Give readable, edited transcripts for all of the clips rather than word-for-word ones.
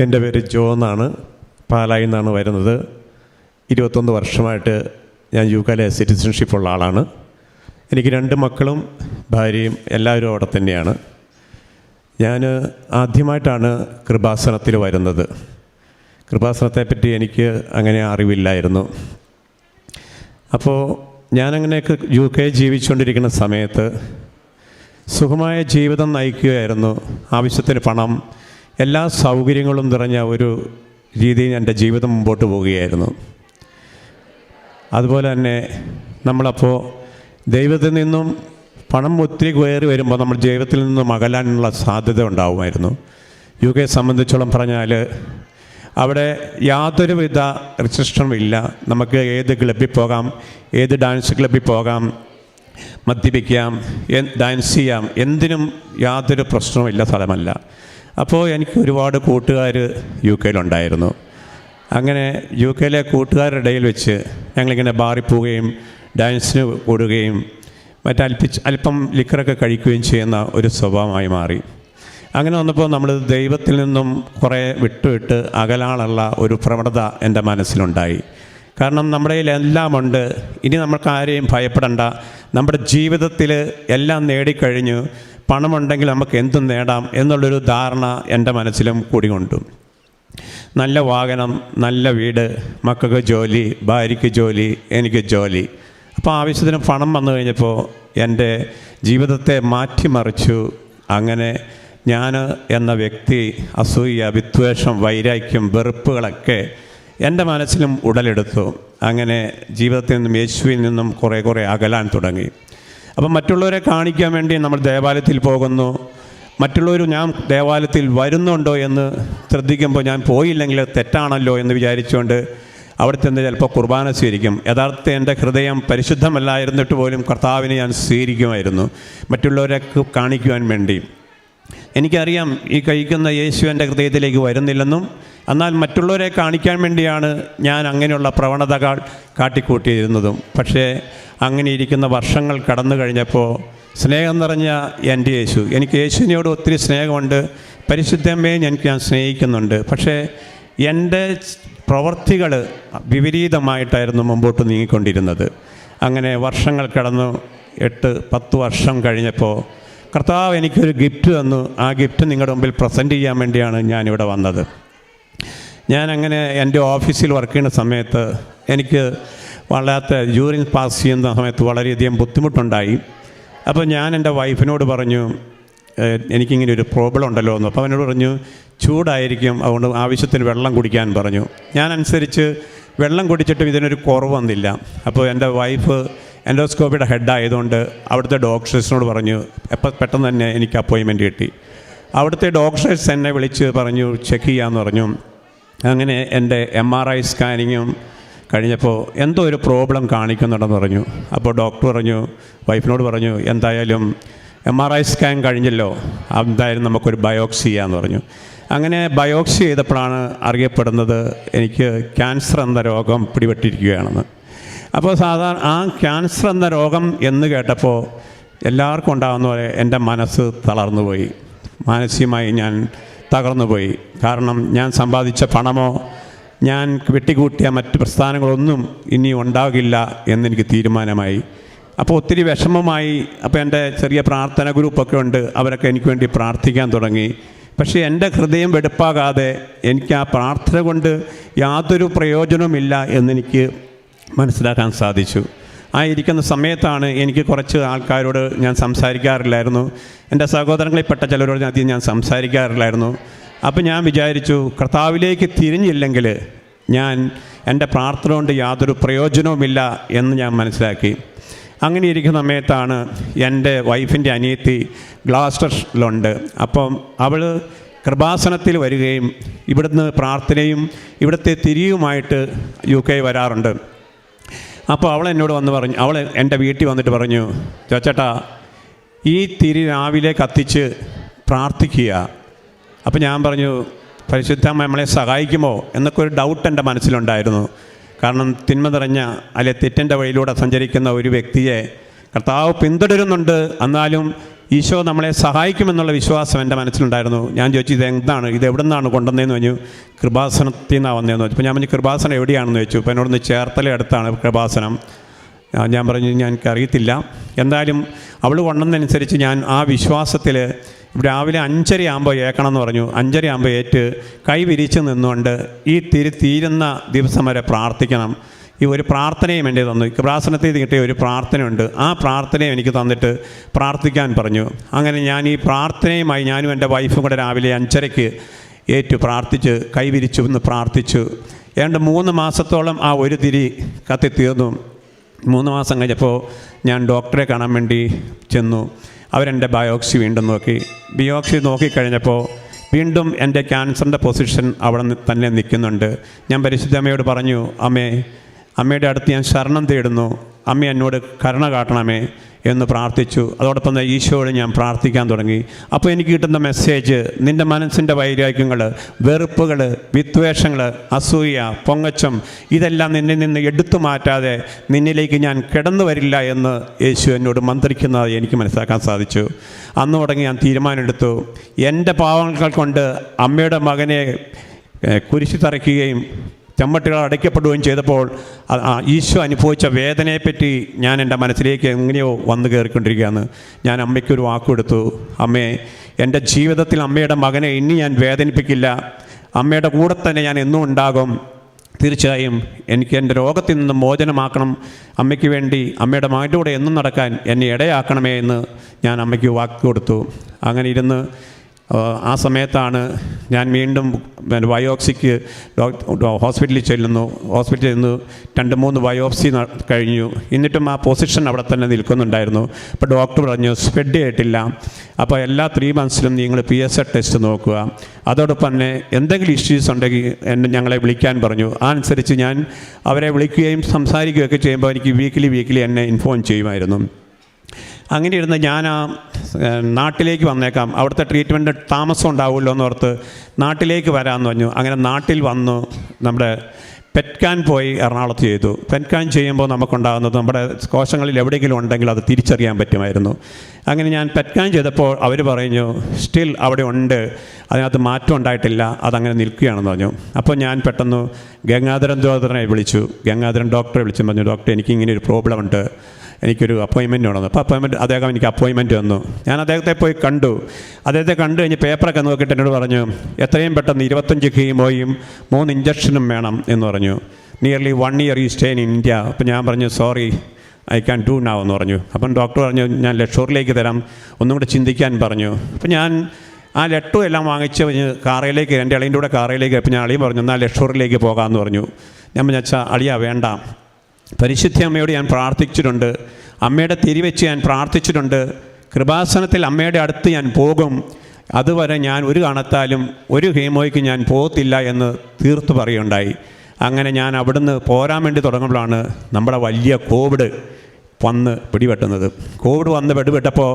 എൻ്റെ പേര് ജോ എന്നാണ്. പാലായിൽ നിന്നാണ് വരുന്നത്. 21 വർഷമായിട്ട് ഞാൻ യുകെയിലെ സിറ്റിസൺഷിപ്പ് ഉള്ള ആളാണ്. എനിക്ക് 2 മക്കളും ഭാര്യയും എല്ലാവരും അവിടെ തന്നെയാണ്. ഞാൻ ആദ്യമായിട്ടാണ് കൃപാസനത്തിൽ വരുന്നത്. കൃപാസനത്തെപ്പറ്റി എനിക്ക് അങ്ങനെ അറിവില്ലായിരുന്നു. അപ്പോൾ ഞാനങ്ങനെയൊക്കെ UK ജീവിച്ചുകൊണ്ടിരിക്കുന്ന സമയത്ത് സുഖമായ ജീവിതം നയിക്കുകയായിരുന്നു. ആവശ്യത്തിന് പണം, എല്ലാ സൗകര്യങ്ങളും നിറഞ്ഞ ഒരു രീതിയിൽ എൻ്റെ ജീവിതം മുമ്പോട്ട് പോവുകയായിരുന്നു. അതുപോലെ തന്നെ നമ്മളപ്പോൾ ദൈവത്തിൽ നിന്നും പണം ഒത്തിരി കയറി വരുമ്പോൾ നമ്മൾ ദൈവത്തിൽ നിന്നും അകലാനുള്ള സാധ്യത ഉണ്ടാകുമായിരുന്നു. UK സംബന്ധിച്ചോളം പറഞ്ഞാൽ അവിടെ യാതൊരുവിധ റിസ്ട്രിക്ഷനും ഇല്ല. നമുക്ക് ഏത് ക്ലബ്ബിൽ പോകാം, ഏത് ഡാൻസ് ക്ലബ്ബിൽ പോകാം, മദ്യപിക്കാം, ഡാൻസ് ചെയ്യാം, എന്തിനും യാതൊരു പ്രശ്നവുമില്ല സ്ഥലമല്ല. അപ്പോൾ എനിക്ക് ഒരുപാട് കൂട്ടുകാർ UK-യിലുണ്ടായിരുന്നു. അങ്ങനെ UK-യിലെ കൂട്ടുകാരുടെ ഇടയിൽ വെച്ച് ഞങ്ങളിങ്ങനെ ബാറിൽ പോവുകയും ഡാൻസിന് കൂടുകയും അല്പം ലിക്കറൊക്കെ കഴിക്കുകയും ചെയ്യുന്ന ഒരു സ്വഭാവമായി മാറി. അങ്ങനെ വന്നപ്പോൾ നമ്മൾ ദൈവത്തിൽ നിന്നും കുറേ വിട്ട് അകലാനുള്ള ഒരു പ്രവണത എൻ്റെ മനസ്സിലുണ്ടായി. കാരണം നമ്മുടെ എല്ലാം ഉണ്ട്, ഇനി നമുക്ക് ആരെയും ഭയപ്പെടണ്ട, നമ്മുടെ ജീവിതത്തിൽ എല്ലാം നേടിക്കഴിഞ്ഞു, പണമുണ്ടെങ്കിൽ നമുക്ക് എന്തും നേടാം എന്നുള്ളൊരു ധാരണ എൻ്റെ മനസ്സിലും കൂടിക്കൊണ്ടു. നല്ല വാഹനം, നല്ല വീട്, മക്കൾക്ക് ജോലി, ഭാര്യയ്ക്ക് ജോലി, എനിക്ക് ജോലി. അപ്പോൾ ആവശ്യത്തിന് പണം വന്നു കഴിഞ്ഞപ്പോൾ എൻ്റെ ജീവിതത്തെ മാറ്റിമറിച്ചു. അങ്ങനെ ഞാൻ എന്ന വ്യക്തി അസൂയ, വിദ്വേഷം, വൈരാഗ്യം, വെറുപ്പുകളൊക്കെ എൻ്റെ മനസ്സിലും ഉടലെടുത്തു. അങ്ങനെ ജീവിതത്തിൽ നിന്നും യേശുവിൽ നിന്നും കുറേ അകലാൻ തുടങ്ങി. അപ്പം മറ്റുള്ളവരെ കാണിക്കാൻ വേണ്ടി നമ്മൾ ദേവാലയത്തിൽ പോകുന്നു. മറ്റുള്ളവർ ഞാൻ ദേവാലയത്തിൽ വരുന്നുണ്ടോ എന്ന് ശ്രദ്ധിക്കുമ്പോൾ ഞാൻ പോയില്ലെങ്കിൽ തെറ്റാണല്ലോ എന്ന് വിചാരിച്ചുകൊണ്ട് അവിടെ ചെന്ന് ചിലപ്പോൾ കുർബാന സ്വീകരിക്കും. യഥാർത്ഥ എൻ്റെ ഹൃദയം പരിശുദ്ധമല്ലായിരുന്നിട്ട് പോലും കർത്താവിനെ ഞാൻ സ്വീകരിക്കുമായിരുന്നു മറ്റുള്ളവരെ കാണിക്കുവാൻ വേണ്ടി. എനിക്കറിയാം ഈ കഴിക്കുന്ന യേശു എൻ്റെ ഹൃദയത്തിലേക്ക് വരുന്നില്ലെന്നും, എന്നാൽ മറ്റുള്ളവരെ കാണിക്കാൻ വേണ്ടിയാണ് ഞാൻ അങ്ങനെയുള്ള പ്രവണതകൾ കാട്ടിക്കൂട്ടിയിരുന്നതും. പക്ഷേ അങ്ങനെ ഇരിക്കുന്ന വർഷങ്ങൾ കടന്നു കഴിഞ്ഞപ്പോൾ സ്നേഹം നിറഞ്ഞ എൻ്റെ യേശു, എനിക്ക് യേശുവിനോട് ഒത്തിരി സ്നേഹമുണ്ട്, പരിശുദ്ധമ്മയെ ഞാൻ സ്നേഹിക്കുന്നുണ്ട്. പക്ഷേ എൻ്റെ പ്രവൃത്തികൾ വിപരീതമായിട്ടായിരുന്നു മുമ്പോട്ട് നീങ്ങിക്കൊണ്ടിരുന്നത്. അങ്ങനെ വർഷങ്ങൾ കടന്നു 8-10 വർഷം കഴിഞ്ഞപ്പോൾ കർത്താവ് എനിക്കൊരു ഗിഫ്റ്റ് തന്നു. ആ ഗിഫ്റ്റ് നിങ്ങളുടെ മുമ്പിൽ പ്രസൻറ്റ് ചെയ്യാൻ വേണ്ടിയാണ് ഞാനിവിടെ വന്നത്. ഞാനങ്ങനെ എൻ്റെ ഓഫീസിൽ വർക്ക് ചെയ്യുന്ന സമയത്ത് എനിക്ക് വല്ലാത്ത യൂറിൻ പാസ് ചെയ്യുന്ന സമയത്ത് വളരെയധികം ബുദ്ധിമുട്ടുണ്ടായി. അപ്പോൾ ഞാൻ എൻ്റെ വൈഫിനോട് പറഞ്ഞു, എനിക്കിങ്ങനെ ഒരു പ്രോബ്ലം ഉണ്ടല്ലോ എന്ന്. അപ്പോൾ അവനോട് പറഞ്ഞു ചൂടായിരിക്കും, അതുകൊണ്ട് ആവശ്യത്തിന് വെള്ളം കുടിക്കാൻ പറഞ്ഞു. ഞാൻ അനുസരിച്ച് വെള്ളം കുടിച്ചിട്ടും ഇതിനൊരു കുറവ് വന്നില്ല. അപ്പോൾ എൻ്റെ വൈഫ് എൻഡോസ്കോപ്പിയുടെ ഹെഡായതുകൊണ്ട് അവിടുത്തെ ഡോക്ടേഴ്സിനോട് പറഞ്ഞു, പെട്ടെന്ന് തന്നെ എനിക്ക് അപ്പോയിൻമെൻറ്റ് കിട്ടി. അവിടുത്തെ ഡോക്ടേഴ്സ് എന്നെ വിളിച്ച് പറഞ്ഞു ചെക്ക് ചെയ്യാമെന്ന് പറഞ്ഞു. അങ്ങനെ എൻ്റെ MRI സ്കാനിങ്ങും കഴിഞ്ഞപ്പോൾ എന്തോ ഒരു പ്രോബ്ലം കാണിക്കുന്നുണ്ടെന്ന് പറഞ്ഞു. അപ്പോൾ ഡോക്ടർ പറഞ്ഞു, വൈഫിനോട് പറഞ്ഞു, എന്തായാലും MRI സ്കാൻ കഴിഞ്ഞല്ലോ, എന്തായാലും നമുക്കൊരു ബയോപ്സി ചെയ്യാമെന്ന് പറഞ്ഞു. അങ്ങനെ ബയോപ്സി ചെയ്തപ്പോഴാണ് അറിയപ്പെടുന്നത് എനിക്ക് ക്യാൻസർ എന്ന രോഗം പിടിപെട്ടിരിക്കുകയാണെന്ന്. അപ്പോൾ സാധാരണ ആ ക്യാൻസർ എന്ന രോഗം എന്ന് കേട്ടപ്പോൾ എല്ലാവർക്കും ഉണ്ടാകുന്ന പോലെ എൻ്റെ മനസ്സ് തളർന്നുപോയി, മാനസികമായി ഞാൻ തകർന്നുപോയി. കാരണം ഞാൻ സമ്പാദിച്ച പണമോ ഞാൻ വെട്ടിക്കൂട്ടിയ മറ്റ് പ്രസ്ഥാനങ്ങളൊന്നും ഇനി ഉണ്ടാകില്ല എന്നെനിക്ക് തീരുമാനമായി. അപ്പോൾ ഒത്തിരി വിഷമമായി. അപ്പോൾ എൻ്റെ ചെറിയ പ്രാർത്ഥന ഗ്രൂപ്പൊക്കെ ഉണ്ട്, അവരൊക്കെ എനിക്ക് വേണ്ടി പ്രാർത്ഥിക്കാൻ തുടങ്ങി. പക്ഷേ എൻ്റെ ഹൃദയം വെടുപ്പാകാതെ എനിക്ക് ആ പ്രാർത്ഥന കൊണ്ട് യാതൊരു പ്രയോജനവുമില്ല എന്നെനിക്ക് മനസ്സിലാക്കാൻ സാധിച്ചു. ആ ഇരിക്കുന്ന സമയത്താണ് എനിക്ക് കുറച്ച് ആൾക്കാരോട് ഞാൻ സംസാരിക്കാറില്ലായിരുന്നു. എൻ്റെ സഹോദരങ്ങളിൽപ്പെട്ട ചിലരോട് അധികം ഞാൻ സംസാരിക്കാറില്ലായിരുന്നു. അപ്പോൾ ഞാൻ വിചാരിച്ചു, കർത്താവിലേക്ക് തിരിഞ്ഞില്ലെങ്കിൽ എൻ്റെ പ്രാർത്ഥന കൊണ്ട് യാതൊരു പ്രയോജനവുമില്ല എന്ന് ഞാൻ മനസ്സിലാക്കി. അങ്ങനെ ഇരിക്കുന്ന സമയത്താണ് എൻ്റെ വൈഫിൻ്റെ അനിയത്തി ഗ്ലാസ്റ്ററിലുണ്ട്. അപ്പം അവൾ കൃപാസനത്തിൽ വരികയും ഇവിടുന്ന് പ്രാർത്ഥനയും ഇവിടുത്തെ തിരിയുമായിട്ട് UK വരാറുണ്ട്. അപ്പോൾ അവൾ എന്നോട് വന്ന് പറഞ്ഞു, അവൾ എൻ്റെ വീട്ടിൽ വന്നിട്ട് പറഞ്ഞു, ചേട്ടാ ഈ തിരി രാവിലെ കത്തിച്ച് പ്രാർത്ഥിക്കുക. അപ്പോൾ ഞാൻ പറഞ്ഞു, പരിശുദ്ധമ്മ നമ്മളെ സഹായിക്കുമോ എന്നൊക്കെ ഒരു ഡൗട്ട് എൻ്റെ മനസ്സിലുണ്ടായിരുന്നു. കാരണം തിന്മ നിറഞ്ഞ അല്ലെ തെറ്റിൻ്റെ വഴിയിലൂടെ സഞ്ചരിക്കുന്ന ഒരു വ്യക്തിയെ കർത്താവ് പിന്തുടരുന്നുണ്ട്. എന്നാലും ഈശോ നമ്മളെ സഹായിക്കുമെന്നുള്ള വിശ്വാസം എൻ്റെ മനസ്സിലുണ്ടായിരുന്നു. ഞാൻ ചോദിച്ചു ഇതെന്താണ്, ഇത് എവിടെ നിന്നാണ് കൊണ്ടുവന്നതെന്ന് പറഞ്ഞു. കൃപാസനത്തിൽ നിന്നാണ് വന്നതെന്ന് ചോദിച്ചു. അപ്പോൾ ഞാൻ പറഞ്ഞു കൃപാസനം എവിടെയാണെന്ന് ചോദിച്ചു. അപ്പോൾ എന്നോടൊന്ന് ചേർത്തല അടുത്താണ് കൃപാസനം. ഞാൻ പറഞ്ഞു എനിക്കറിയത്തില്ല. എന്തായാലും അവൾ കൊണ്ടുവന്നതനുസരിച്ച് ഞാൻ ആ വിശ്വാസത്തിൽ രാവിലെ 5:30 ആകുമ്പോൾ ഏക്കണം എന്ന് പറഞ്ഞു. 5:30 ആകുമ്പോൾ ഏറ്റ് കൈ വിരിച്ച് നിന്നുകൊണ്ട് ഈ തീരുന്ന ദിവസം വരെ പ്രാർത്ഥിക്കണം. ഈ ഒരു പ്രാർത്ഥനയും എൻ്റെ തന്നു. കൃപാസനത്തിൽ കിട്ടിയ ഒരു പ്രാർത്ഥനയുണ്ട്. ആ പ്രാർത്ഥനയും എനിക്ക് തന്നിട്ട് പ്രാർത്ഥിക്കാൻ പറഞ്ഞു. അങ്ങനെ ഞാൻ ഈ പ്രാർത്ഥനയുമായി ഞാനും എൻ്റെ വൈഫും കൂടെ രാവിലെ 5:30 ഏറ്റു പ്രാർത്ഥിച്ച് കൈ വിരിച്ചു എന്ന് പ്രാർത്ഥിച്ചു. ഏതാണ്ട് 3 മാസത്തോളം ആ ഒരു തിരി കത്തിത്തീർന്നു. 3 മാസം കഴിഞ്ഞപ്പോൾ ഞാൻ ഡോക്ടറെ കാണാൻ വേണ്ടി ചെന്നു. അവരെൻ്റെ ബയോപ്സി വീണ്ടും നോക്കി. ബയോപ്സി നോക്കിക്കഴിഞ്ഞപ്പോൾ വീണ്ടും എൻ്റെ ക്യാൻസറിൻ്റെ പൊസിഷൻ അവിടെ തന്നെ നിൽക്കുന്നുണ്ട്. ഞാൻ പരിശുദ്ധ അമ്മയോട് പറഞ്ഞു, അമ്മയുടെ അടുത്ത് ഞാൻ ശരണം തേടുന്നു, അമ്മ എന്നോട് കരുണ കാട്ടണമേ എന്ന് പ്രാർത്ഥിച്ചു. അതോടൊപ്പം തന്നെ ഈശോയോട് ഞാൻ പ്രാർത്ഥിക്കാൻ തുടങ്ങി. അപ്പോൾ എനിക്ക് കിട്ടുന്ന മെസ്സേജ്, നിൻ്റെ മനസ്സിൻ്റെ വൈരാഗ്യങ്ങൾ, വെറുപ്പുകൾ, വിദ്വേഷങ്ങൾ, അസൂയ, പൊങ്ങച്ചം ഇതെല്ലാം നിന്നിൽ നിന്ന് എടുത്തു മാറ്റാതെ നിന്നിലേക്ക് ഞാൻ കിടന്നു വരില്ല എന്ന് യേശു എന്നോട് മന്ത്രിക്കുന്നത് എനിക്ക് മനസ്സിലാക്കാൻ സാധിച്ചു. അന്ന് തുടങ്ങി ഞാൻ തീരുമാനമെടുത്തു, എൻ്റെ പാവങ്ങൾ കൊണ്ട് അമ്മയുടെ മകനെ കുരിശി തറയ്ക്കുകയും ചെമ്മട്ടുകൾ അടയ്ക്കപ്പെടുകയും ചെയ്തപ്പോൾ ഈശോ അനുഭവിച്ച വേദനയെപ്പറ്റി ഞാൻ എൻ്റെ മനസ്സിലേക്ക് എങ്ങനെയോ വന്നു കയറിക്കൊണ്ടിരിക്കുകയാണ്. ഞാൻ അമ്മയ്ക്കൊരു വാക്കുകൊടുത്തു, അമ്മേ, എൻ്റെ ജീവിതത്തിൽ അമ്മയുടെ മകനെ ഇനി ഞാൻ വേദനിപ്പിക്കില്ല, അമ്മയുടെ കൂടെ തന്നെ ഞാൻ എന്നും ഉണ്ടാകും. തീർച്ചയായും എനിക്ക് എൻ്റെ രോഗത്തിൽ നിന്ന് മോചനമാക്കണം, അമ്മയ്ക്ക് വേണ്ടി അമ്മയുടെ മകൻ്റെ കൂടെ എന്നും നടക്കാൻ എന്നെ ഇടയാക്കണമേ എന്ന് ഞാൻ അമ്മയ്ക്ക് വാക്ക് കൊടുത്തു. അങ്ങനെ ഇരുന്ന് ആ സമയത്താണ് ഞാൻ വീണ്ടും ബയോപ്സിക്ക് ഹോസ്പിറ്റലിൽ ചെല്ലുന്നു. ഹോസ്പിറ്റലിൽ നിന്ന് 2-3 ബയോപ്സി കഴിഞ്ഞു. എന്നിട്ടും ആ പൊസിഷൻ അവിടെ തന്നെ നിൽക്കുന്നുണ്ടായിരുന്നു. അപ്പോൾ ഡോക്ടർ പറഞ്ഞു സ്പ്രെഡ് ചെയ്തിട്ടില്ല, അപ്പോൾ എല്ലാ 3 മന്ത്സിലും നിങ്ങൾ PSA ടെസ്റ്റ് നോക്കുക. അതോടൊപ്പം തന്നെ എന്തെങ്കിലും ഇഷ്യൂസ് ഉണ്ടെങ്കിൽ ഞങ്ങളെ വിളിക്കാൻ പറഞ്ഞു. ആ അനുസരിച്ച് ഞാൻ അവരെ വിളിക്കുകയും സംസാരിക്കുകയൊക്കെ ചെയ്യുമ്പോൾ എനിക്ക് വീക്കിലി എന്നെ ഇൻഫോം ചെയ്യുമായിരുന്നു. അങ്ങനെ ഇരുന്ന് ഞാൻ നാട്ടിലേക്ക് വന്നേക്കാം, അവിടുത്തെ ട്രീറ്റ്മെൻറ്റ് താമസം ഉണ്ടാവുമല്ലോ എന്നോർത്ത് നാട്ടിലേക്ക് വരാമെന്ന് പറഞ്ഞു. അങ്ങനെ നാട്ടിൽ വന്നു നമ്മുടെ പെറ്റ്കാൻ പോയി എറണാകുളത്ത് ചെയ്തു. പെറ്റ്കാൻ ചെയ്യുമ്പോൾ നമുക്കുണ്ടാകുന്നത് നമ്മുടെ കോശങ്ങളിൽ എവിടെയെങ്കിലും ഉണ്ടെങ്കിൽ അത് തിരിച്ചറിയാൻ പറ്റുമായിരുന്നു. അങ്ങനെ ഞാൻ പെറ്റ്കാൻ ചെയ്തപ്പോൾ അവർ പറഞ്ഞു സ്റ്റിൽ അവിടെ ഉണ്ട്, അതിനകത്ത് മാറ്റം ഉണ്ടായിട്ടില്ല, അതങ്ങനെ നിൽക്കുകയാണെന്ന് പറഞ്ഞു. അപ്പോൾ ഞാൻ പെട്ടെന്ന് ഗംഗാധരൻ ഡോക്ടറെ വിളിച്ചു പറഞ്ഞു, ഡോക്ടർ എനിക്കിങ്ങനെ ഒരു പ്രോബ്ലം ഉണ്ട്, എനിക്കൊരു അപ്പോയിൻമെൻറ്റ് വേണമെന്ന്. അപ്പോൾ അദ്ദേഹം എനിക്ക് അപ്പോയിൻമെൻറ്റ് തന്നു. ഞാൻ അദ്ദേഹത്തെ പോയി കണ്ടു. അദ്ദേഹത്തെ കണ്ടു കഴിഞ്ഞ് പേപ്പറൊക്കെ നോക്കിയിട്ട് എന്നോട് പറഞ്ഞു എത്രയും പെട്ടെന്ന് 25 കീമോയും 3 ഇഞ്ചക്ഷനും വേണം എന്ന് പറഞ്ഞു. നിയർലി 1 year ഈ സ്റ്റേ ഇൻ ഇന്ത്യ. അപ്പോൾ ഞാൻ പറഞ്ഞു sorry I can do now എന്ന് പറഞ്ഞു. അപ്പം ഡോക്ടർ പറഞ്ഞു ഞാൻ ലക്ഷൂറിലേക്ക് തരാം, ഒന്നും കൂടെ ചിന്തിക്കാൻ പറഞ്ഞു. അപ്പം ഞാൻ ആ ലെറ്ററും എല്ലാം വാങ്ങിച്ച് കാറയിലേക്ക്, എൻ്റെ അളിയൻ്റെ കൂടെ കാറയിലേക്ക്. അപ്പോൾ ഞാൻ അളിയൻ പറഞ്ഞു എന്നാൽ ലക്ഷൂറിലേക്ക് പോകാമെന്ന് പറഞ്ഞു. ഞാൻ വെച്ചാൽ അളിയ വേണ്ട, പരിശുദ്ധ അമ്മയോട് ഞാൻ പ്രാർത്ഥിച്ചിട്ടുണ്ട്, അമ്മയുടെ തിരിവെച്ച് ഞാൻ പ്രാർത്ഥിച്ചിട്ടുണ്ട്, കൃപാസനത്തിൽ അമ്മയുടെ അടുത്ത് ഞാൻ പോകും, അതുവരെ ഞാൻ ഒരു കാരണത്താലും ഒരു ഹീമോയ്ക്ക് ഞാൻ പോകത്തില്ല എന്ന് തീർത്തു പറയുകയുണ്ടായി. അങ്ങനെ ഞാൻ അവിടുന്ന് പോരാൻ വേണ്ടി തുടങ്ങുമ്പോഴാണ് നമ്മുടെ വലിയ കോവിഡ് വന്ന് പിടിപെട്ടുന്നത്. കോവിഡ് വന്ന് പിടിപെട്ടപ്പോൾ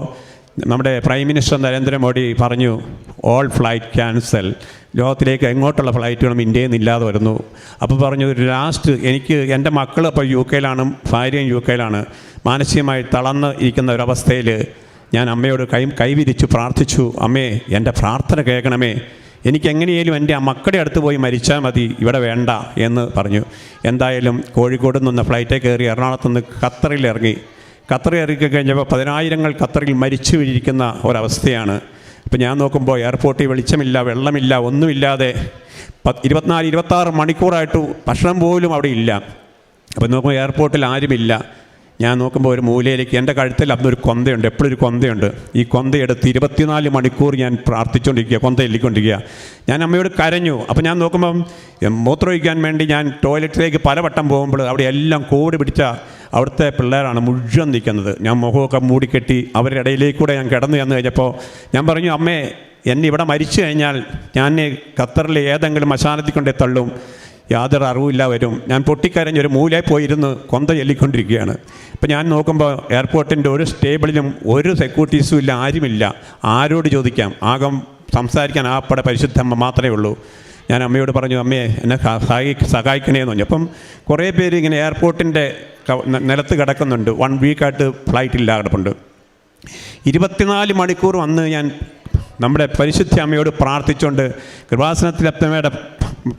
നമ്മുടെ പ്രൈം മിനിസ്റ്റർ നരേന്ദ്രമോദി പറഞ്ഞു ഓൾ ഫ്ലൈറ്റ് ക്യാൻസൽ, ലോകത്തിലേക്ക് എങ്ങോട്ടുള്ള ഫ്ലൈറ്റുകളും ഇന്ത്യയിൽ നിന്ന് ഇല്ലാതെ വരുന്നു. അപ്പോൾ പറഞ്ഞു ലാസ്റ്റ് എനിക്ക് എൻ്റെ മക്കൾ അപ്പോൾ UK ഭാര്യയും UK മാനസികമായി തളർന്ന് ഇരിക്കുന്ന ഒരവസ്ഥയിൽ ഞാൻ അമ്മയോട് കൈവിരിച്ചു പ്രാർത്ഥിച്ചു, അമ്മേ എൻ്റെ പ്രാർത്ഥന കേൾക്കണമേ, എനിക്ക് എങ്ങനെയാലും എൻ്റെ ആ മക്കളുടെ അടുത്ത് പോയി മരിച്ചാൽ മതി, ഇവിടെ വേണ്ട എന്ന് പറഞ്ഞു. എന്തായാലും കോഴിക്കോട് നിന്ന് ഫ്ലൈറ്റിൽ കയറി എറണാകുളത്ത് നിന്ന് ഖത്തറിൽ ഇറങ്ങി കഴിഞ്ഞപ്പോൾ 10,000 ഖത്തറിൽ മരിച്ചു വീഴിരിക്കുന്ന ഒരവസ്ഥയാണ്. അപ്പോൾ ഞാൻ നോക്കുമ്പോൾ എയർപോർട്ടിൽ വെളിച്ചമില്ല, വെള്ളമില്ല, ഒന്നുമില്ലാതെ 24-26 മണിക്കൂറായിട്ട് ഭക്ഷണം പോലും അവിടെ ഇല്ല. അപ്പോൾ നോക്കുമ്പോൾ എയർപോർട്ടിൽ ആരുമില്ല. ഞാൻ നോക്കുമ്പോൾ ഒരു മൂലയിലേക്ക് എൻ്റെ കഴുത്തിൽ അന്നൊരു കൊന്തയുണ്ട്, എപ്പോഴും ഒരു കൊന്തയുണ്ട്. ഈ കൊന്തയെടുത്ത് 24 മണിക്കൂർ ഞാൻ പ്രാർത്ഥിച്ചുകൊണ്ടിരിക്കുക, കൊന്ത എല്ലിക്കൊണ്ടിരിക്കുക. ഞാൻ അമ്മയോട് കരഞ്ഞു. അപ്പോൾ ഞാൻ നോക്കുമ്പം മൂത്രമൊഴിക്കാൻ വേണ്ടി ഞാൻ ടോയ്ലറ്റിലേക്ക് പലവട്ടം പോകുമ്പോൾ അവിടെ എല്ലാം കോവിഡ് പിടിച്ച അവിടുത്തെ പിള്ളേരാണ് മുഴുവൻ നിൽക്കുന്നത്. ഞാൻ മുഖമൊക്കെ മൂടിക്കെട്ടി അവരുടെ ഇടയിലേക്കൂടെ ഞാൻ കിടന്നു ചെന്ന് കഴിഞ്ഞപ്പോൾ ഞാൻ പറഞ്ഞു അമ്മേ, എന്നെ ഇവിടെ മരിച്ചു കഴിഞ്ഞാൽ ഞാൻ ഖത്തറിലെ ഏതെങ്കിലും മശാനത്തിൽ കൊണ്ടേ തള്ളും, യാതൊരു അറിവില്ല വരും. ഞാൻ പൊട്ടിക്കരഞ്ഞൊരു മൂലയിൽ പോയിരുന്ന് കൊന്ത ചൊല്ലിക്കൊണ്ടിരിക്കുകയാണ്. അപ്പോൾ ഞാൻ നോക്കുമ്പോൾ എയർപോർട്ടിൻ്റെ ഒരു സ്റ്റേബിളിലും ഒരു സെക്യൂരിറ്റീസും ഇല്ല, ആരുമില്ല, ആരോട് ചോദിക്കാം, ആകം സംസാരിക്കാൻ ആപ്പടെ പരിശുദ്ധമ്മ മാത്രമേ ഉള്ളൂ. ഞാൻ അമ്മയോട് പറഞ്ഞു അമ്മയെ എന്നെ സഹായിക്കണേന്ന് പറഞ്ഞു. അപ്പം കുറേ പേര് ഇങ്ങനെ എയർപോർട്ടിൻ്റെ നിലത്ത് കിടക്കുന്നുണ്ട്, 1 വീക്കായിട്ട് ഫ്ലൈറ്റ് ഇല്ല കിടപ്പുണ്ട്. 24 മണിക്കൂർ വന്ന് ഞാൻ നമ്മുടെ പരിശുദ്ധ അമ്മയോട് പ്രാർത്ഥിച്ചുകൊണ്ട് കൃപാസനത്തിലമ്മയുടെ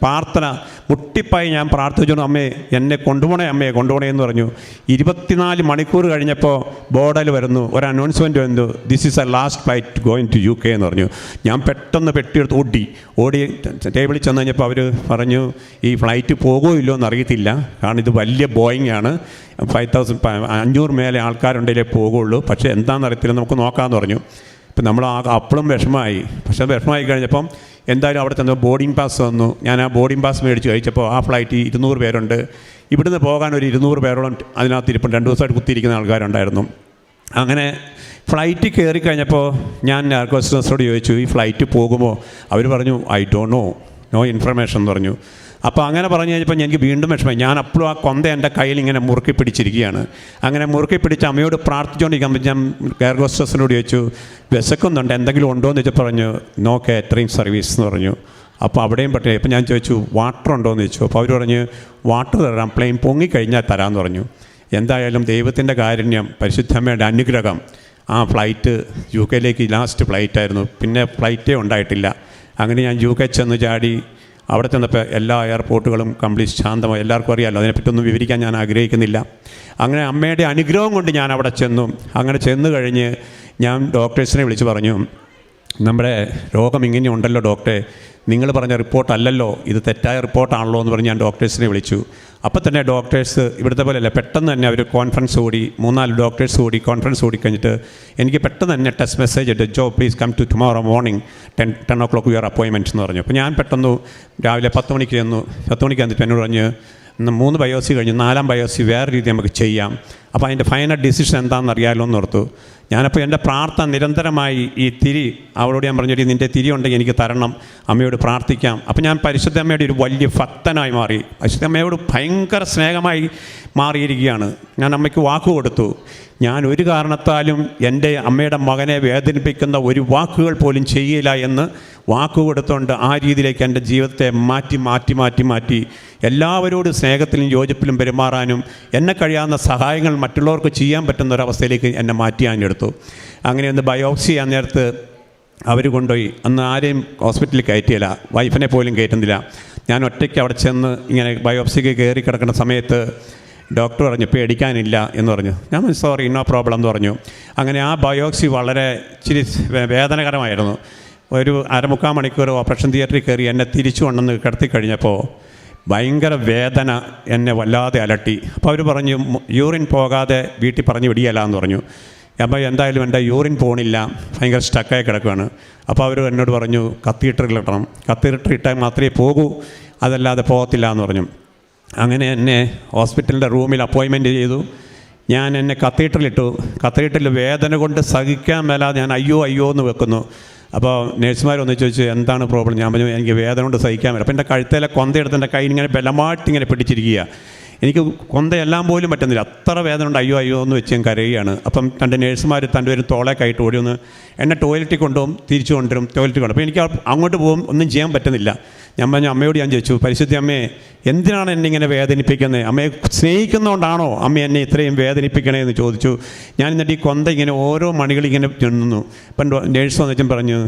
പ്രാർത്ഥന മുട്ടിപ്പായി ഞാൻ പ്രാർത്ഥിച്ചുകൊണ്ട് അമ്മേ എന്നെ കൊണ്ടുപോണേ അമ്മയെ കൊണ്ടുപോണേ എന്ന് പറഞ്ഞു. 24 മണിക്കൂർ കഴിഞ്ഞപ്പോൾ ബോർഡിൽ വരുന്നു, ഒരു അനൗൺസ്മെൻറ്റ് വന്നു, this is a last flight going to UK എന്ന് പറഞ്ഞു. ഞാൻ പെട്ടെന്ന് പെട്ടിയെടുത്ത് ഓടി ടേബിളിൽ ചെന്ന് കഴിഞ്ഞപ്പോൾ അവർ പറഞ്ഞു ഈ ഫ്ലൈറ്റ് പോകുമോ ഇല്ലയോ എന്ന് അറിയത്തില്ല, കാരണം ഇത് വലിയ ബോയിങ് ആണ്, 500 മേലെ ആൾക്കാരുണ്ടെങ്കിലേ പോകുള്ളൂ, പക്ഷേ എന്താണെന്ന് അറിയത്തില്ല, നമുക്ക് നോക്കാമെന്ന് പറഞ്ഞു. ഇപ്പം നമ്മൾ അപ്പോഴും വിഷമമായി. പക്ഷേ വിഷമമായി കഴിഞ്ഞപ്പം എന്തായാലും അവിടെ ചെന്ന് ബോർഡിംഗ് പാസ് വന്നു. ഞാൻ ആ ബോർഡിംഗ് പാസ് മേടിച്ച് കഴിച്ചപ്പോൾ ആ ഫ്ലൈറ്റ് 200 പേരുണ്ട്. ഇവിടുന്ന് പോകാൻ ഒരു 200 പേരോളം അതിനകത്ത് ഇരിപ്പം 2 ദിവസമായിട്ട് കുത്തിയിരിക്കുന്ന ആൾക്കാരുണ്ടായിരുന്നു. അങ്ങനെ ഫ്ലൈറ്റ് കയറി കഴിഞ്ഞപ്പോൾ ഞാൻ എയർഹോസ്റ്റസിനോട് ചോദിച്ചു ഈ ഫ്ലൈറ്റ് പോകുമോ? അവർ പറഞ്ഞു ഐ ഡോണ്ട് നോ ഇൻഫർമേഷൻ എന്ന് പറഞ്ഞു. അപ്പോൾ അങ്ങനെ പറഞ്ഞു കഴിഞ്ഞപ്പോൾ എനിക്ക് വീണ്ടും വിഷമമായി. ഞാൻ അപ്പോഴും ആ കൊന്ത എൻ്റെ കയ്യിൽ ഇങ്ങനെ മുറുക്കി പിടിച്ചിരിക്കുകയാണ്. അങ്ങനെ മുറുക്കി പിടിച്ച് അമ്മയോട് പ്രാർത്ഥിച്ചുകൊണ്ടിരിക്കുമ്പോൾ ഞാൻ എയർഹോസ്റ്റസിനോട് ചോദിച്ചു വിശക്കുന്നുണ്ട്, എന്തെങ്കിലും ഉണ്ടോ എന്ന് ചോദിച്ചാൽ പറഞ്ഞു നോ കാറ്ററിംഗ് സർവീസ് എന്ന് പറഞ്ഞു. അപ്പോൾ അവിടെയും പറ്റില്ല. അപ്പോൾ ഞാൻ ചോദിച്ചു വാട്ടർ ഉണ്ടോ എന്ന് ചോദിച്ചു. അപ്പോൾ അവർ പറഞ്ഞ് വാട്ടർ തരാം, പ്ലെയിൻ പൊങ്ങിക്കഴിഞ്ഞാൽ തരാമെന്ന് പറഞ്ഞു. എന്തായാലും ദൈവത്തിൻ്റെ കാരുണ്യം, പരിശുദ്ധമ്മയുടെ അനുഗ്രഹം, ആ ഫ്ലൈറ്റ് UK ലാസ്റ്റ് ഫ്ലൈറ്റായിരുന്നു. പിന്നെ ഫ്ലൈറ്റേ ഉണ്ടായിട്ടില്ല. അങ്ങനെ ഞാൻ UK ചെന്ന് ചാടി. അവിടെ ചെന്നപ്പോൾ എല്ലാ എയർപോർട്ടുകളും കംപ്ലീറ്റ് ശാന്തമായി. എല്ലാവർക്കും അറിയാമല്ലോ, അതിനെപ്പറ്റൊന്നും വിവരിക്കാൻ ഞാൻ ആഗ്രഹിക്കുന്നില്ല. അങ്ങനെ അമ്മയുടെ അനുഗ്രഹം കൊണ്ട് ഞാൻ അവിടെ ചെന്നു. അങ്ങനെ ചെന്ന് കഴിഞ്ഞ് ഞാൻ ഡോക്ടേഴ്സിനെ വിളിച്ച് പറഞ്ഞു നമ്മുടെ രോഗം ഇങ്ങനെ ഉണ്ടല്ലോ ഡോക്ടറെ, നിങ്ങൾ പറഞ്ഞ റിപ്പോർട്ടല്ലല്ലോ, ഇത് തെറ്റായ റിപ്പോർട്ടാണല്ലോ എന്ന് പറഞ്ഞ് ഞാൻ ഡോക്ടേഴ്സിനെ വിളിച്ചു. അപ്പോൾ തന്നെ ഡോക്ടേഴ്സ് ഇവിടുത്തെ പോലെയല്ല, പെട്ടെന്ന് തന്നെ അവർ കോൺഫറൻസ് കൂടി, 3-4 ഡോക്ടേഴ്സ് കൂടി കോൺഫറൻസ് കൂടി കഴിഞ്ഞിട്ട് എനിക്ക് പെട്ടെന്ന് തന്നെ ടെക്സ്റ്റ് മെസ്സേജ് ഇട്ട് Jo please come to tomorrow morning 10 o'clock your appointment എന്ന് പറഞ്ഞു. അപ്പോൾ ഞാൻ പെട്ടെന്ന് രാവിലെ 10 മണിക്ക് ചെന്നു. 10 മണിക്ക് വന്നിട്ട് എന്നോട് പറഞ്ഞ് 3 ബയോപ്സി കഴിഞ്ഞ് 4ാം ബയോപ്സി വേറെ രീതി നമുക്ക് ചെയ്യാം, അപ്പോൾ അതിൻ്റെ ഫൈനൽ ഡിസിഷൻ എന്താണെന്ന് അറിയാമല്ലോ എന്ന് ഓർത്തു. ഞാനപ്പോൾ എൻ്റെ പ്രാർത്ഥന നിരന്തരമായി ഈ തിരി അവളോട് ഞാൻ പറഞ്ഞു നിൻ്റെ തിരി ഉണ്ടെങ്കിൽ എനിക്ക് തരണം, അമ്മയോട് പ്രാർത്ഥിക്കാം. അപ്പോൾ ഞാൻ പരിശുദ്ധ അമ്മയുടെ ഒരു വലിയ ഭക്തനായി മാറി. പരിശുദ്ധ അമ്മയോട് ഭയങ്കര സ്നേഹമായി മാറിയിരിക്കുകയാണ്. ഞാൻ അമ്മയ്ക്ക് വാക്ക് കൊടുത്തു, ഞാൻ ഒരു കാരണത്താലും എൻ്റെ അമ്മയുടെ മകനെ വേദനിപ്പിക്കുന്ന ഒരു വാക്കുകൾ പോലും ചെയ്യില്ല എന്ന് വാക്ക് കൊടുത്തുകൊണ്ട് ആ രീതിയിലേക്ക് എൻ്റെ ജീവിതത്തെ മാറ്റി എല്ലാവരോടും സ്നേഹത്തിലും യോജിപ്പിലും പെരുമാറാനും എന്നെ കഴിയാവുന്ന സഹായങ്ങൾ മറ്റുള്ളവർക്ക് ചെയ്യാൻ പറ്റുന്ന ഒരവസ്ഥയിലേക്ക് എന്നെ മാറ്റിയാഞ്ഞെടുത്തു. അങ്ങനെ ഒന്ന് ബയോപ്സി ചെയ്യാൻ നേരത്ത് അവർ കൊണ്ടുപോയി. അന്ന് ആരെയും ഹോസ്പിറ്റലിൽ കയറ്റിയില്ല, വൈഫിനെ പോലും കയറ്റുന്നില്ല. ഞാൻ ഒറ്റയ്ക്ക് അവിടെ ചെന്ന് ഇങ്ങനെ ബയോപ്സിക്ക് കയറി കിടക്കുന്ന സമയത്ത് ഡോക്ടർ പറഞ്ഞു പേടിക്കാനില്ല എന്ന് പറഞ്ഞു. ഞാൻ സോറി നോ പ്രോബ്ലം എന്ന് പറഞ്ഞു. അങ്ങനെ ആ ബയോപ്സി വളരെ ഇച്ചിരി വേദനകരമായിരുന്നു. ഒരു 3/4 മണിക്കൂർ ഓപ്പറേഷൻ തിയേറ്ററിൽ കയറി എന്നെ തിരിച്ചു കൊണ്ടുവന്ന് കിടത്തി കഴിഞ്ഞപ്പോൾ ഭയങ്കര വേദന എന്നെ വല്ലാതെ അലട്ടി. അപ്പോൾ അവർ പറഞ്ഞു യൂറിൻ പോകാതെ വീട്ടിൽ പറഞ്ഞ് വിടിയല്ല എന്ന് പറഞ്ഞു. അപ്പോൾ എന്തായാലും എൻ്റെ യൂറിൻ പോണില്ല, ഭയങ്കര സ്റ്റക്കായി കിടക്കുകയാണ്. അപ്പോൾ അവർ എന്നോട് പറഞ്ഞു കത്തീറ്ററിൽ ഇടണം, കത്തീറ്റർ ഇട്ടാൽ മാത്രമേ പോകൂ, അതല്ലാതെ പോകത്തില്ല എന്ന് പറഞ്ഞു. അങ്ങനെ എന്നെ ഹോസ്പിറ്റലിൻ്റെ റൂമിൽ അപ്പോയിൻമെൻറ്റ് ചെയ്തു. ഞാൻ എന്നെ കത്തീറ്ററിലിട്ടു. കത്തീറ്ററിൽ വേദന കൊണ്ട് സഹിക്കാൻ മേലാതെ ഞാൻ അയ്യോ എന്ന് വെക്കുന്നു. അപ്പോൾ നേഴ്സുമാരൊന്ന് ചോദിച്ചു എന്താണ് പ്രോബ്ലം? ഞാൻ പറഞ്ഞു എനിക്ക് വേദന കൊണ്ട് സഹിക്കാൻ പറ്റില്ല. അപ്പോൾ എൻ്റെ കഴുത്തേലെ കൊന്തയെടുത്ത് എൻ്റെ കൈ ഇങ്ങനെ ബലമായിട്ട് ഇങ്ങനെ പിടിച്ചിരിക്കുക. എനിക്ക് കൊന്തയെല്ലാം പോലും പറ്റുന്നില്ല, അത്ര വേദന ഉണ്ട്. അയ്യോ എന്ന് വെച്ച് ഞാൻ കരയുകയാണ്. അപ്പം 2 നേഴ്സുമാർ രണ്ടുപേരും തോളെ കൈയിട്ട് ഓടി ഒന്ന് എന്നെ ടോയ്ലറ്റിൽ കൊണ്ടുപോകും, തിരിച്ചു കൊണ്ടുവരും, ടോയ്ലറ്റിൽ കൊണ്ടുപോകും. അപ്പോൾ എനിക്ക് അങ്ങോട്ട് പോകും, ഒന്നും ചെയ്യാൻ പറ്റുന്നില്ല. ഞാൻ പറഞ്ഞു അമ്മയോട് ഞാൻ ചോദിച്ചു പരിശുദ്ധ അമ്മയെ എന്തിനാണ് എന്നെ ഇങ്ങനെ വേദനിപ്പിക്കുന്നത്? അമ്മയെ സ്നേഹിക്കുന്നതുകൊണ്ടാണോ അമ്മ എന്നെ ഇത്രയും വേദനിപ്പിക്കണേ എന്ന് ചോദിച്ചു. ഞാൻ എന്നിട്ട് ഈ കൊന്ത ഇങ്ങനെ ഓരോ മണികളിങ്ങനെ ചെന്നു. അപ്പം നേഴ്സ് വന്നിട്ടും പറഞ്ഞു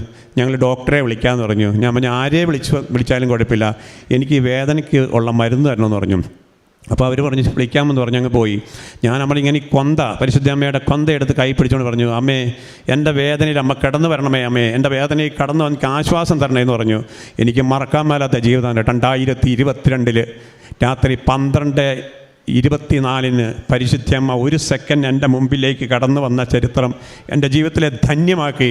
ഞങ്ങൾ ഡോക്ടറെ വിളിക്കാമെന്ന് പറഞ്ഞു. ഞാൻ പറഞ്ഞു ആരെ വിളിച്ചാലും കുഴപ്പമില്ല, എനിക്ക് ഈ വേദനയ്ക്ക് ഉള്ള മരുന്ന് തരണമെന്ന് പറഞ്ഞു. അപ്പോൾ അവർ പറഞ്ഞു വിളിക്കാമെന്ന് പറഞ്ഞ് അങ്ങ് പോയി. ഞാൻ നമ്മളിങ്ങനെ ഈ കൊന്ത പരിശുദ്ധ അമ്മയുടെ കൊന്ത എടുത്ത് കൈ പിടിച്ചുകൊണ്ട് പറഞ്ഞു അമ്മേ എൻ്റെ വേദനയിൽ അമ്മ കടന്നു വരണമേ, അമ്മേ എൻ്റെ വേദനയിൽ കടന്നു എനിക്ക് ആശ്വാസം തരണേ എന്ന് പറഞ്ഞു. എനിക്ക് മറക്കാൻ മേലാത്ത ജീവിതമാണ്. 2022 രാത്രി 12:24 പരിശുദ്ധ അമ്മ 1 സെക്കൻഡ് എൻ്റെ മുമ്പിലേക്ക് കടന്നു വന്ന ചരിത്രം എൻ്റെ ജീവിതത്തിലെ ധന്യമാക്കി.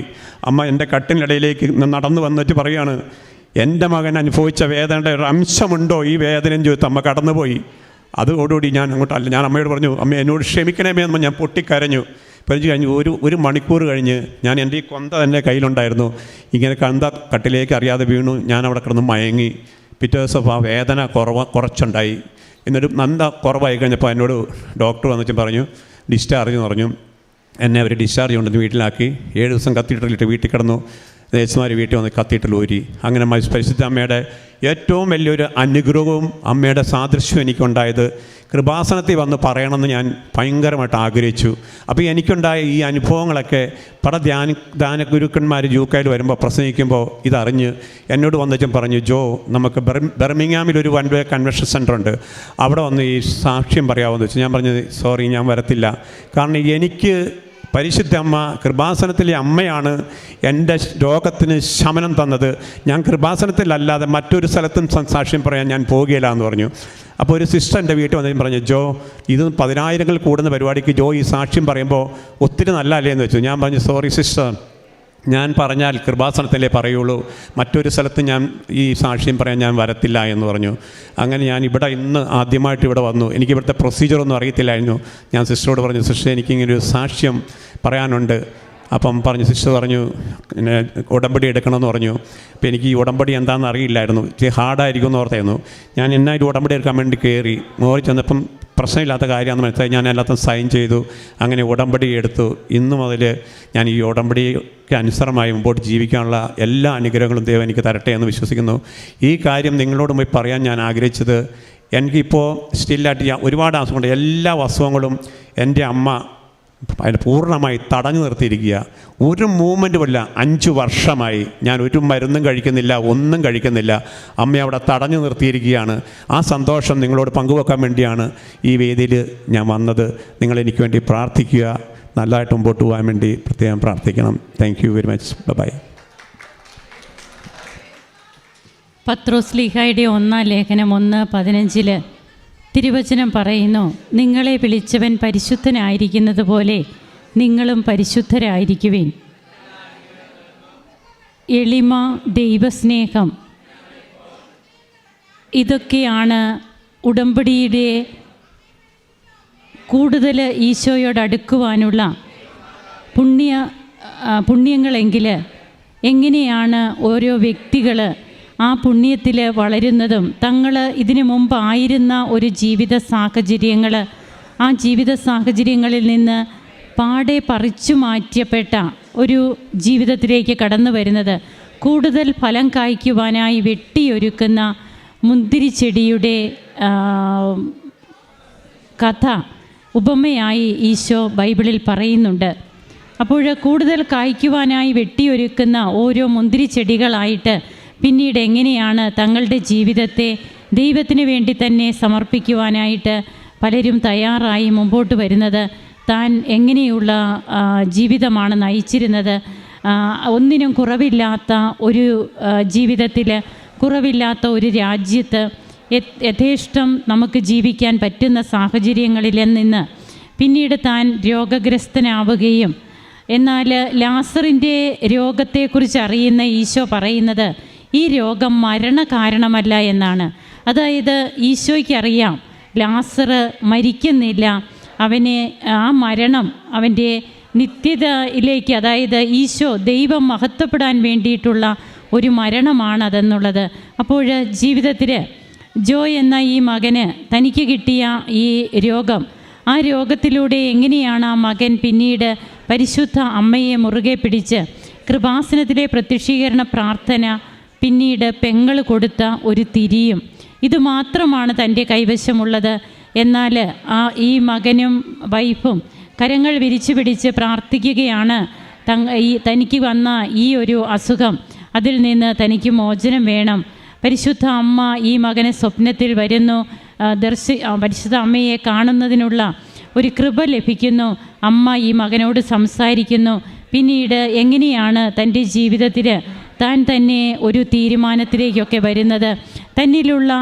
അമ്മ എൻ്റെ കട്ടിലിടയിലേക്ക് നടന്നു വന്നിട്ട് പറയുകയാണ് എൻ്റെ മകൻ അനുഭവിച്ച വേദനയുടെ ഒരു അംശമുണ്ടോ ഈ വേദനയും ചോദിച്ചു അമ്മ കടന്നുപോയി. അതോടുകൂടി ഞാൻ അങ്ങോട്ടല്ല, ഞാൻ അമ്മയോട് പറഞ്ഞു അമ്മ എന്നോട് ക്ഷമിക്കണമേ എന്ന് ഞാൻ പൊട്ടിക്കരഞ്ഞു. പരിചയം കഴിഞ്ഞ് ഒരു മണിക്കൂർ കഴിഞ്ഞ് ഞാൻ എൻ്റെ ഈ കൊന്ത എൻ്റെ കയ്യിലുണ്ടായിരുന്നു. ഇങ്ങനെ കന്ത കട്ടിലേക്ക് അറിയാതെ വീണു. ഞാൻ അവിടെ കിടന്ന് മയങ്ങി. പിറ്റേ ദിവസം ആ വേദന കുറച്ചുണ്ടായി. എന്നിട്ട് നന്ദ കുറവായി കഴിഞ്ഞപ്പോൾ എന്നോട് ഡോക്ടർ വന്നിട്ട് പറഞ്ഞു ഡിസ്ചാർജ് എന്ന് പറഞ്ഞു. എന്നെ അവർ ഡിസ്ചാർജ് കൊണ്ടുവന്ന് വീട്ടിലാക്കി. 7 ദിവസം കത്തീഡ്രലിട്ട് വീട്ടിൽ കിടന്നു. നേഴ്സുമാർ വീട്ടിൽ വന്ന് കത്തീഡ്രൽ ഊരി. അങ്ങനെ പരിശുദ്ധ അമ്മയുടെ ഏറ്റവും വലിയൊരു അനുഗ്രഹവും അമ്മയുടെ സാദൃശ്യവും എനിക്കുണ്ടായത് കൃപാസനത്തിൽ വന്ന് പറയണമെന്ന് ഞാൻ ഭയങ്കരമായിട്ട് ആഗ്രഹിച്ചു. അപ്പോൾ എനിക്കുണ്ടായ ഈ അനുഭവങ്ങളൊക്കെ പല ധ്യാന ഗുരുക്കന്മാർ യൂക്കയിൽ വരുമ്പോൾ പ്രസംഗിക്കുമ്പോൾ ഇതറിഞ്ഞ് എന്നോട് വന്നിട്ടും പറഞ്ഞു, ജോ, നമുക്ക് ബർമിംഗ്ഹാമിൽ ഒരു വൺ വേ കൺവെൻഷൻ സെൻ്റർ ഉണ്ട്, അവിടെ വന്ന് ഈ സാക്ഷ്യം പറയാമെന്ന് വെച്ചു. ഞാൻ പറഞ്ഞു, സോറി, ഞാൻ വരത്തില്ല. കാരണം എനിക്ക് പരിശുദ്ധ അമ്മ, കൃപാസനത്തിലെ അമ്മയാണ് എൻ്റെ രോഗത്തിന് ശമനം തന്നത്. ഞാൻ കൃപാസനത്തിലല്ലാതെ മറ്റൊരു സ്ഥലത്തും സാക്ഷ്യം പറയാൻ ഞാൻ പോകുകയില്ല എന്ന് പറഞ്ഞു. അപ്പോൾ ഒരു സിസ്റ്റർ എൻ്റെ വീട്ടിൽ വന്നതും പറഞ്ഞു, ജോ, ഇത് 10,000 കൂടുന്ന പരിപാടിക്ക് ജോ ഈ സാക്ഷ്യം പറയുമ്പോൾ ഒത്തിരി നല്ലതല്ലേ എന്ന് വെച്ചു. ഞാൻ പറഞ്ഞു, സോറി സിസ്റ്റർ, ഞാൻ പറഞ്ഞാൽ കൃപാസനത്തിലേ പറയുള്ളൂ, മറ്റൊരു സ്ഥലത്ത് ഞാൻ ഈ സാക്ഷ്യം പറയാൻ ഞാൻ വരത്തില്ല എന്ന് പറഞ്ഞു. അങ്ങനെ ഞാൻ ഇവിടെ ഇന്ന് ആദ്യമായിട്ട് ഇവിടെ വന്നു. എനിക്ക് ഇവിടുത്തെ പ്രൊസീജിയറൊന്നും അറിയത്തില്ലായിരുന്നു. ഞാൻ സിസ്റ്ററോട് പറഞ്ഞു, സിസ്റ്റർ, എനിക്കിങ്ങനൊരു സാക്ഷ്യം പറയാനുണ്ട്. അപ്പം പറഞ്ഞു, സിസ്റ്റർ പറഞ്ഞു, പിന്നെ ഉടമ്പടി എടുക്കണമെന്ന് പറഞ്ഞു. അപ്പോൾ എനിക്ക് ഈ ഉടമ്പടി എന്താണെന്ന് അറിയില്ലായിരുന്നു, ഇച്ചിരി ഹാർഡായിരിക്കും എന്ന് ഓർത്തായിരുന്നു. ഞാൻ എന്നായിട്ട് ഉടമ്പടി എടുക്കാൻ വേണ്ടി കയറി മോറി ചെന്നപ്പം പ്രശ്നമില്ലാത്ത കാര്യമാണെന്ന് മനസ്സിലായി. ഞാൻ എല്ലാത്തും സൈൻ ചെയ്തു. അങ്ങനെ ഉടമ്പടി എടുത്തു. ഇന്ന് മുതൽ ഞാൻ ഈ ഉടമ്പടിക്ക് അനുസൃതമായി മുമ്പോട്ട് ജീവിക്കാനുള്ള എല്ലാ അനുഗ്രഹങ്ങളും ദൈവം എനിക്ക് തരട്ടെ എന്ന് വിശ്വസിക്കുന്നു. ഈ കാര്യം നിങ്ങളോട് പോയി പറയാൻ ഞാൻ ആഗ്രഹിച്ചത്, എനിക്കിപ്പോൾ സ്റ്റില്ലായിട്ട് ഒരുപാട് അസുഖമുണ്ട്. എല്ലാ അസുഖങ്ങളും എൻ്റെ അമ്മ അതിന് പൂർണ്ണമായി തടഞ്ഞു നിർത്തിയിരിക്കുക. ഒരു മൂവ്മെൻറ്റുമില്ല. 5 വർഷമായി ഞാൻ ഒരു മരുന്നും കഴിക്കുന്നില്ല, ഒന്നും കഴിക്കുന്നില്ല. അമ്മ അവിടെ തടഞ്ഞു നിർത്തിയിരിക്കുകയാണ്. ആ സന്തോഷം നിങ്ങളോട് പങ്കുവെക്കാൻ വേണ്ടിയാണ് ഈ വേദിയിൽ ഞാൻ വന്നത്. നിങ്ങളെനിക്ക് വേണ്ടി പ്രാർത്ഥിക്കുക. നല്ലതായിട്ട് മുമ്പോട്ട് പോകാൻ വേണ്ടി പ്രത്യേകം പ്രാർത്ഥിക്കണം. Thank you very much. Bye. പത്രോസ്ലീഹായുടെ 1-ാം ലേഖനം 1:15 തിരുവചനം പറയുന്നു, നിങ്ങളെ വിളിച്ചവൻ പരിശുദ്ധനായിരിക്കുന്നത് പോലെ നിങ്ങളും പരിശുദ്ധരായിരിക്കുവിൻ. എളിമ, ദൈവസ്നേഹം, ഇതൊക്കെയാണ് ഉടമ്പടിയുടെ കൂടുതൽ ഈശോയോട് അടുക്കുവാനുള്ള പുണ്യങ്ങളെങ്കിൽ എങ്ങനെയാണ് ഓരോ വ്യക്തികൾ ആ പുണ്യത്തിൽ വളരുന്നതും തങ്ങൾ ഇതിനു മുമ്പ് ആയിരുന്ന ഒരു ജീവിത സാഹചര്യങ്ങൾ, ആ ജീവിത സാഹചര്യങ്ങളിൽ നിന്ന് പാടെ പറിച്ചു മാറ്റപ്പെട്ട ഒരു ജീവിതത്തിലേക്ക് കടന്നു വരുന്നത്, കൂടുതൽ ഫലം കായ്ക്കുവാനായി വെട്ടിയൊരുക്കുന്ന മുന്തിരിച്ചെടിയുടെ കഥ ഉപമയായി ഈശോ ബൈബിളിൽ പറയുന്നുണ്ട്. അപ്പോൾ കൂടുതൽ കായ്ക്കുവാനായി വെട്ടിയൊരുക്കുന്ന ഓരോ മുന്തിരിച്ചെടികളായിട്ട് പിന്നീട് എങ്ങനെയാണ് തങ്ങളുടെ ജീവിതത്തെ ദൈവത്തിന് വേണ്ടി തന്നെ സമർപ്പിക്കുവാനായിട്ട് പലരും തയ്യാറായി മുമ്പോട്ട് വരുന്നത്, താൻ എങ്ങനെയുള്ള ജീവിതമാണ് നയിച്ചിരുന്നത്, ഒന്നിനും കുറവില്ലാത്ത ഒരു ജീവിതത്തിൽ, കുറവില്ലാത്ത ഒരു രാജ്യത്ത് യഥേഷ്ടം നമുക്ക് ജീവിക്കാൻ പറ്റുന്ന സാഹചര്യങ്ങളിൽ നിന്ന് പിന്നീട് താൻ രോഗഗ്രസ്തനാവുകയും, എന്നാൽ ലാസറിൻ്റെ രോഗത്തെക്കുറിച്ച് അറിയുന്ന ഈശോ പറയുന്നത് ഈ രോഗം മരണകാരണമല്ല എന്നാണ്. അതായത് ഈശോയ്ക്കറിയാം ലാസർ മരിക്കുന്നില്ല, അവന് ആ മരണം അവൻ്റെ നിത്യതയിലേക്ക്, അതായത് ഈശോ ദൈവം മഹത്വപ്പെടാൻ വേണ്ടിയിട്ടുള്ള ഒരു മരണമാണതെന്നുള്ളത്. അപ്പോൾ ജീവിതത്തിൽ ജോ എന്ന ഈ മകന് തനിക്ക് കിട്ടിയ ഈ രോഗം, ആ രോഗത്തിലൂടെ എങ്ങനെയാണ് ആ മകൻ പിന്നീട് പരിശുദ്ധ അമ്മയെ മുറുകെ പിടിച്ച് കൃപാസനത്തിലെ പ്രത്യക്ഷീകരണ പ്രാർത്ഥന, പിന്നീട് പെങ്ങൾ കൊടുത്ത ഒരു തിരിയും, ഇതുമാത്രമാണ് തൻ്റെ കൈവശമുള്ളത്. എന്നാൽ ഈ മകനും വൈഫും കരങ്ങൾ വിരിച്ചു പിടിച്ച് പ്രാർത്ഥിക്കുകയാണ്, തനിക്ക് വന്ന ഈ ഒരു അസുഖം, അതിൽ നിന്ന് തനിക്ക് മോചനം വേണം. പരിശുദ്ധ അമ്മ ഈ മകനെ സ്വപ്നത്തിൽ വരുന്നു, പരിശുദ്ധ അമ്മയെ കാണുന്നതിനുള്ള ഒരു കൃപ ലഭിക്കുന്നു. അമ്മ ഈ മകനോട് സംസാരിക്കുന്നു. പിന്നീട് എങ്ങനെയാണ് തൻ്റെ ജീവിതത്തിൽ താൻ തന്നെ ഒരു തീരുമാനത്തിലേക്കൊക്കെ വരുന്നത്, തന്നിലുള്ള,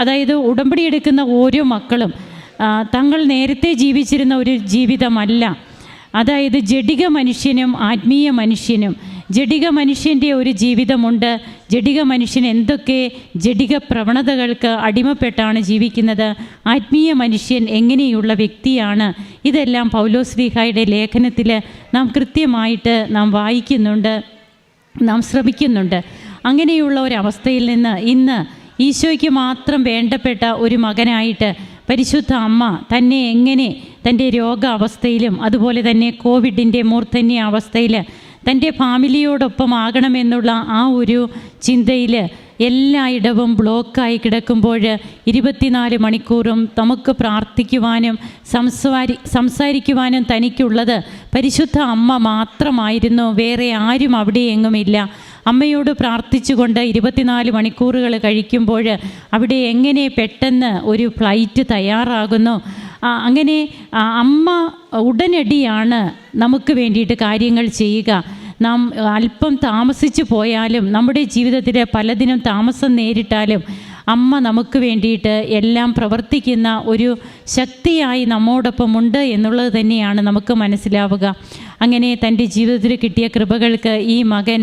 അതായത് ഉടമ്പടി എടുക്കുന്ന ഓരോ മക്കളും തങ്ങൾ നേരത്തെ ജീവിച്ചിരുന്ന ഒരു ജീവിതമല്ല. അതായത് ജഡിക മനുഷ്യനും ആത്മീയ മനുഷ്യനും, ജഡിക മനുഷ്യൻ്റെ ഒരു ജീവിതമുണ്ട്. ജഡിക മനുഷ്യൻ എന്തൊക്കെ ജഡിക പ്രവണതകൾക്ക് അടിമപ്പെട്ടാണ് ജീവിക്കുന്നത്, ആത്മീയ മനുഷ്യൻ എങ്ങനെയുള്ള വ്യക്തിയാണ്, ഇതെല്ലാം പൗലോസ്ലീഹായുടെ ലേഖനത്തിൽ നാം കൃത്യമായിട്ട് നാം വായിക്കുന്നുണ്ട്, നാം ശ്രമിക്കുന്നുണ്ട്. അങ്ങനെയുള്ള ഒരവസ്ഥയിൽ നിന്ന് ഇന്ന് ഈശോയ്ക്ക് മാത്രം വേണ്ടപ്പെട്ട ഒരു മകനായിട്ട് പരിശുദ്ധ അമ്മ തന്നെ എങ്ങനെ തൻ്റെ രോഗാവസ്ഥയിലും അതുപോലെ തന്നെ കോവിഡിൻ്റെ മൂർധന്യ അവസ്ഥയിൽ തൻ്റെ ഫാമിലിയോടൊപ്പം ആകണമെന്നുള്ള ആ ഒരു ചിന്തയിൽ എല്ലായിടവും ബ്ലോക്കായി കിടക്കുമ്പോൾ 24 മണിക്കൂറും നമുക്ക് പ്രാർത്ഥിക്കുവാനും സംസാരിക്കുവാനും തനിക്കുള്ളത് പരിശുദ്ധ അമ്മ മാത്രമായിരുന്നു. വേറെ ആരും അവിടെ എങ്ങുമില്ല. അമ്മയോട് പ്രാർത്ഥിച്ചുകൊണ്ട് 24 മണിക്കൂറുകൾ കഴിക്കുമ്പോൾ അവിടെ എങ്ങനെ പെട്ടെന്ന് ഒരു ഫ്ലൈറ്റ് തയ്യാറാകുന്നു. അങ്ങനെ അമ്മ ഉടനടിയാണ് നമുക്ക് വേണ്ടിയിട്ട് കാര്യങ്ങൾ ചെയ്യുക. നാം അല്പം താമസിച്ചു പോയാലും, നമ്മുടെ ജീവിതത്തിൽ പലതിനും താമസം നേരിട്ടാലും അമ്മ നമുക്ക് വേണ്ടിയിട്ട് എല്ലാം പ്രവർത്തിക്കുന്ന ഒരു ശക്തിയായി നമ്മോടൊപ്പമുണ്ട് എന്നുള്ളത് തന്നെയാണ് നമുക്ക് മനസ്സിലാവുക. അങ്ങനെ തൻ്റെ ജീവിതത്തിൽ കിട്ടിയ കൃപകൾക്ക് ഈ മകൻ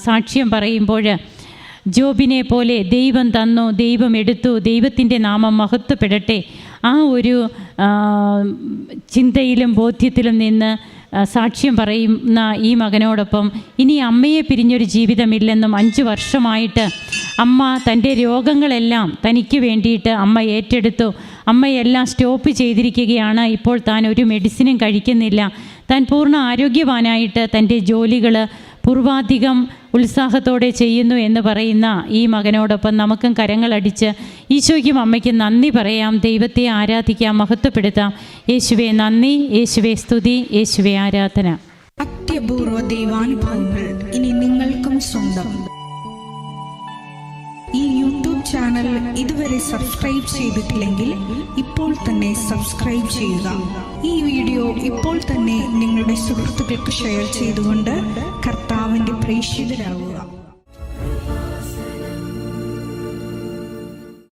സാക്ഷ്യം പറയുമ്പോൾ, ജോബിനെ പോലെ ദൈവം തന്നു, ദൈവം എടുത്തു, ദൈവത്തിൻ്റെ നാമം മഹത്വപ്പെടട്ടെ, ആ ഒരു ചിന്തയിലും ബോധ്യത്തിലും നിന്ന് സാക്ഷ്യം പറയുന്ന ഈ മകനോടൊപ്പം ഇനി അമ്മയെ പിരിഞ്ഞൊരു ജീവിതമില്ലെന്നും 5 വർഷമായിട്ട് അമ്മ തൻ്റെ രോഗങ്ങളെല്ലാം തനിക്ക് വേണ്ടിയിട്ട് അമ്മ ഏറ്റെടുത്തു. അമ്മയെല്ലാം സ്റ്റോപ്പ് ചെയ്തിരിക്കുകയാണ്. ഇപ്പോൾ താൻ ഒരു മെഡിസിനും കഴിക്കുന്നില്ല. താൻ പൂർണ്ണ ആരോഗ്യവാനായിട്ട് തൻ്റെ ജോലികൾ പൂർവാധികം ഉത്സാഹത്തോടെ ചെയ്യുന്നു എന്ന് പറയുന്ന ഈ മകനോടൊപ്പം നമുക്കും കരങ്ങളടിച്ച് ഈശോയ്ക്കും അമ്മയ്ക്കും നന്ദി പറയാം, ദൈവത്തെ ആരാധിക്കാം, മഹത്വപ്പെടുത്താം. യേശുവേ നന്ദി, യേശുവേ സ്തുതി, യേശുവേ ആരാധന. അത്യപൂർവ ദൈവാനുഭവങ്ങൾ ഇനി നിങ്ങൾക്കും സ്വന്തം. ഈ യൂട്യൂബ് ചാനൽ ഇതുവരെ സബ്സ്ക്രൈബ് ചെയ്തിട്ടില്ലെങ്കിൽ ഇപ്പോൾ തന്നെ സബ്സ്ക്രൈബ് ചെയ്യുക. ഈ വീഡിയോ ഇപ്പോൾ തന്നെ നിങ്ങളുടെ സുഹൃത്തുക്കൾക്ക് ഷെയർ ചെയ്തുകൊണ്ട് കർത്താവിൻ്റെ പ്രേക്ഷിതരാകുക.